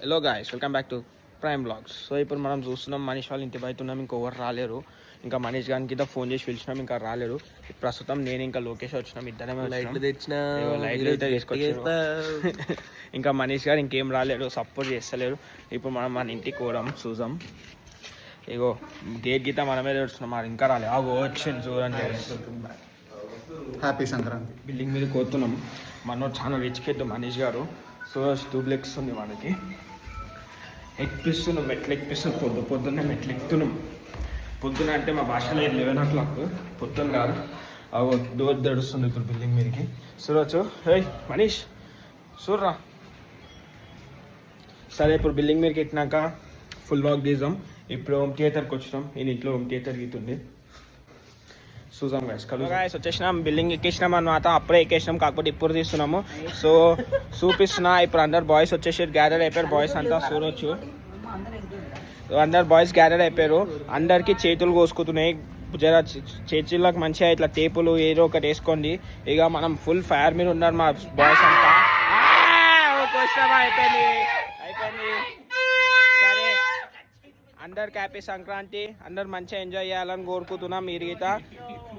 Hello guys, welcome back to prime blogs. So ఇప్పుడు మనం చూస్తున్నాం మనీష్ వాళ్ళ ఇంటి బయట ఉన్నాం. ఇంకొకరు రాలేరు. ఇంకా మనీష్ గారికి ఇంత ఫోన్ చేసి పిలిచినాం, ఇంకా రాలేరు. ప్రస్తుతం నేను ఇంకా లోకేష్ వచ్చినాం, ఇద్దరమే లైట్లు తెచ్చిన లైట్లు అయితే తీసుకొచ్చారు. ఇంకా మనీష్ గారు ఇంకేం రాలేరు, సపోర్ట్ చేస్తలేరు. ఇప్పుడు మనం మన ఇంటికి పోవడం చూసాం. ఇగో గేట్ గీత మనమే తెడుస్తున్నాం, మరి ఇంకా రాలేదు. వచ్చింది చూడండి. హ్యాపీ సంక్రాంతి. బిల్డింగ్ మీద కోతున్నాం. మనోడు చాలా రిచ్ కిడ్ మనీష్ గారు. సో టూబ్లెక్స్తుంది మనకి. ఎక్కిస్తున్నాం, మెట్లు ఎక్కిస్తున్నాం. పొద్దున్నే మెట్లు ఎక్కుతున్నాం. పొద్దున అంటే మా భాషలో 11 o'clock, పొద్దున్న కాదు. అవి డోర్ తెడుస్తుంది ఇప్పుడు బిల్డింగ్ మీదకి. చూడవచ్చు. హే మనీష్, చూడరా. సరే ఇప్పుడు బిల్డింగ్ మీదకి ఎక్కినాక ఫుల్ వాక్ తీద్దాం. ఇప్పుడు హోమ్ థియేటర్కి వచ్చినాం. నేను ఇంట్లో హోమ్ థియేటర్ గీతుండే చూసాం గాయస్. వచ్చేసినాం, బిల్డింగ్ ఎక్కేసినాం అన్నమాట. అప్పుడే ఎక్కేసినాం, కాకపోతే ఇప్పుడు తీస్తున్నాము. సో చూపిస్తున్నా. ఇప్పుడు అందరు బాయ్స్ వచ్చేసి గ్యాదర్ అయిపోయారు. బాయ్స్ అంతా చూడొచ్చు, అందరు బాయ్స్ గ్యాదర్ అయిపోయారు. అందరికి చేతులు కోసుకుతున్నాయి. జర చేతులకు మంచిగా ఇట్లా టేపులు ఏదో ఒకటి వేసుకోండి. ఇక మనం ఫుల్ ఫైర్ మీద ఉన్నారు మా బాయ్స్ అంతా. అయిపోయింది. సరే, అందరికి హ్యాపీ సంక్రాంతి. అందరు మంచిగా ఎంజాయ్ చేయాలని కోరుకుంటున్నాం. మీరు గీత